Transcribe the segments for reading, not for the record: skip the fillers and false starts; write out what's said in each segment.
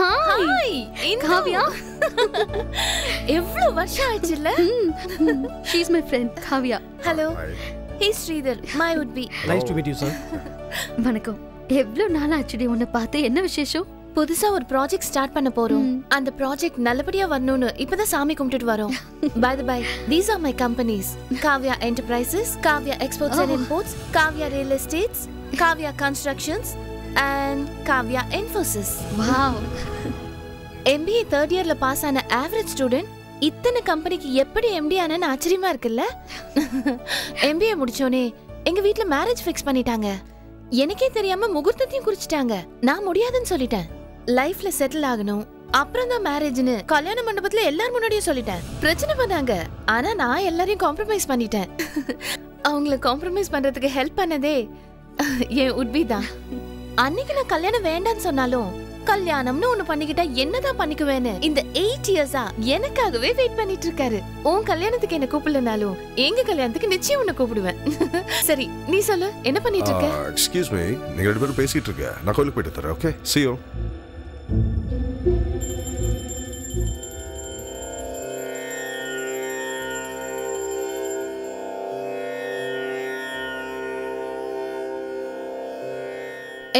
Hi Kavya. எவ்வளவு வருஷம் ஆச்சுல. She is my friend Kavya. Hello. Hey Sridhar, my would be. Nice to meet you sir. வணக்கம். எவ்வளவு நாள் ஆச்சுடி உன்னை பார்த்து. என்ன விசேஷம்? புதுசா ஒரு ப்ராஜெக்ட் ஸ்டார்ட் பண்ண போறோம். அந்த ப்ராஜெக்ட் நல்லபடியா வரணும்னு இப்பதான் சாமி கும்பிட்டுட்டு வரோம். By the by, these are my companies. Kavya Enterprises, Kavya Exports and Imports, Kavya Real Estates, Kavya Constructions and Kavya Infosys. Wow. MBA third yearல பாஸ் ஆன average student இத்தனை கம்பெனிக்கு எப்படி MD ஆனன்னு ஆச்சரியமா இருக்குல்ல? MBA முடிச்சோனே எங்க வீட்ல மேரேஜ் ஃபிக்ஸ் பண்ணிட்டாங்க. எனக்கே தெரியாம முகூர்த்தத்தையும் குறிச்சிட்டாங்க. நான் முடியாதுன்னு சொல்லிட்டேன். லைஃப்ல செட்டில் ஆகணும், அப்புறம் தான் மேரேஜ்னு கல்யாண மண்டபத்துல எல்லாரும் முன்னாடியும் சொல்லிட்டேன். பிரச்சனை பண்ணாங்க, ஆனா நான் எல்லாரையும் காம்ப்ரமைஸ் பண்ணிட்டேன். அவங்கள காம்ப்ரமைஸ் பண்றதுக்கு ஹெல்ப் பண்ணதே என் உட்பி தான். அன்னைக்கு நான் கல்யாணம் வேண்டான்னு சொன்னாலும் கல்யாணம்னு ஒண்ணு பண்ணிக்கிட்டா என்னதான் பண்ணிக்குவேன்னு இந்த 8 இயர்ஸா எனக்காகவே வெயிட் பண்ணிட்டு இருக்காரு. உன் கல்யாணத்துக்கு என்ன கூப்பிடலனாலும் எங்க கல்யாணத்துக்கு நிச்சயம் உன்னை கூப்பிடுவேன். சரி நீ சொல்லு, என்ன பண்ணிட்டு இருக்க? எக்ஸ்கியூஸ் மீ, நீங்க ரெண்டு பேரும் பேசிட்டு இருக்க. நான் கோயிலுக்கு போயிட்டு தரேன். Okay, see you.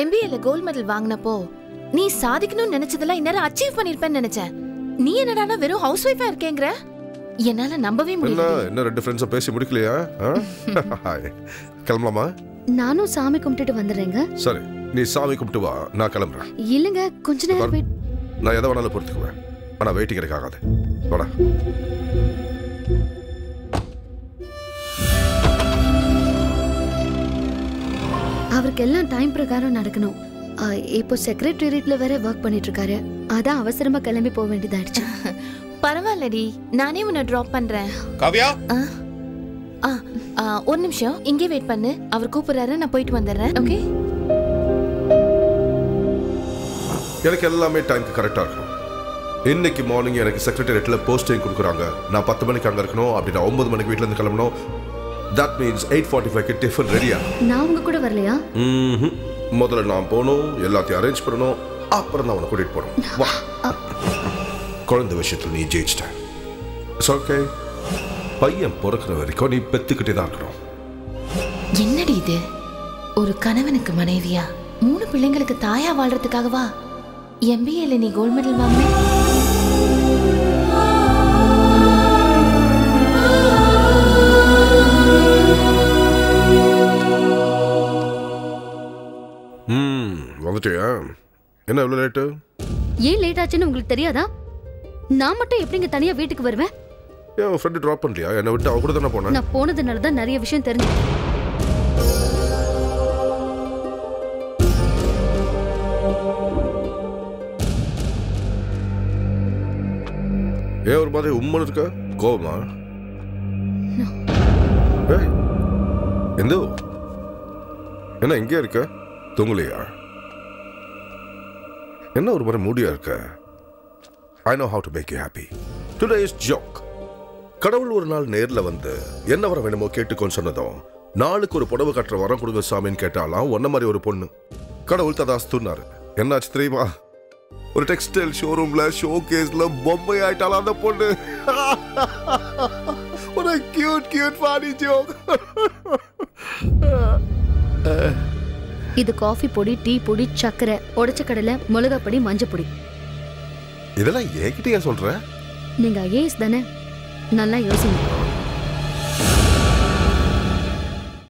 MBAல கோல்ட் மெடல் வாங்கினப்போ நீ சாதிக்கணும்னு நினைச்சதெல்லாம் இந்நேரம் அச்சீவ் பண்ணிருப்பேன்னு நினைச்சேன். நீ என்னடானா வெறும் ஹவுஸ் ஒய்ஃபா இருக்கேங்கற? என்னால நம்பவே முடியல. என்ன ரெண்டு ஃப்ரெண்ட்ஸா பேசி முடிக்கலையா? கிளம்பலாமா? நானும் சாமி கும்பிட்டுட்டு வந்துறேங்க. சரி, நீ சாமி கும்பிட்டு வா, நான் கிளம்புறேன். இல்லங்க, கொஞ்ச நேரம் வெயிட். நான் எதை வேணாலும் பொறுத்துக்குவேன், ஆனா வெயிட்டிங் எனக்கு ஆகாது. வாடா. அவருக்கு எல்லாம் டைம் பிரகாரம் நடக்கணும். இப்போ செக்ரட்டரியேட்ல வேற வர்க் பண்ணிட்டு இருக்காரு. அதான் அவசரமா கிளம்பி போக வேண்டியதாயிடுச்சு. பரவாயில்லடி, நானே உன்னை டிராப் பண்றேன். காவ்யா, ஒரு நிமிஷம் இங்கே வெயிட் பண்ணு. அவர் கூப்பிடுறாரு, நான் போயிட்டு வந்துடுறேன். ஓகே? எனக்கு எல்லாமே டைம்க்கு கரெக்டா இருக்கும். இன்னைக்கு மார்னிங் எனக்கு செக்ரட்டரியேட்ல போஸ்டிங் கொடுக்குறாங்க. நான் 10 மணிக்கு அங்க இருக்கணும். அப்படி நான் 9 மணிக்கு வீட்ல இருந்து கிளம்பணும். That means 8:45 க்கு டிஃபன் ரெடியா? நான் உங்க கூட வரலையா? முதல்ல நான் போகணும், எல்லாத்தையும் அரேஞ்ச் பண்ணணும், அப்புறம் தான் உன்னை கூட்டிட்டு போகணும். வா. குழந்தை விஷயத்தில் நீ ஜெயிச்சிட்ட. It's okay. பையன் பிறக்கிற வரைக்கும் நீ பெத்துக்கிட்டே தான் இருக்கணும். என்னடி இது? ஒரு கணவனுக்கு மனைவியா 3 பிள்ளைங்களுக்கு தாயா வாழ்றதுக்காகவா MBAல நீ கோல்ட் மெடல் வாங்கின? வந்துட்டியா? என்ன இவ்வளவு லேட்டு? ஏன் லேட் ஆச்சுன்னு உங்களுக்கு தெரியாதா? நான் மட்டும் எப்படிங்க தனியா வீட்டுக்கு வருவேன்? ஏன் உன் ஃப்ரெண்ட் டிராப் பண்ணலையா? என்னை விட்டு அவ கூட தானே போனேன். நான் போனதுனால தான் நிறைய விஷயம் தெரிஞ்சுக்கிட்டேன். ஏன் ஒரு மாதிரி உம்மன் இருக்க? கோவமா? எந்த என்ன இங்கே இருக்க? தூங்கலையா? என்ன ஒரு மாதிரி மூடியா இருக்க? I know how to make you happy. Today's joke. கடவுள் ஒரு நாள் நேர்ல வந்து என்ன வர வேணுமோ கேட்டுக்கொண்டு சொன்னதும், நாளுக்கு ஒரு புடவை கட்டுற வரம் கொடுங்க சாமின்னு கேட்டாலாம் ஒன்ன மாதிரி ஒரு பொண்ணு. கடவுள் ததாஸ்துன்னாரு. என்னாச்சு தெரியுமா? ஒரு டெக்ஸ்டைல் ஷோரூம்ல ஷோ கேஸ்ல பொம்மை ஆயிட்டாலாம் அந்த பொண்ணு. ஒரு கியூட் funny joke. இது காஃபி பொடி, டீ பொடி, சக்கரை, உடைச்ச கடலை, மிளகாய் பொடி, மஞ்சள் பொடி. இதெல்லாம் ஏகிட்டயா சொல்ற? நீங்க ஐஏஎஸ் தானே? நல்லா யோசிங்க.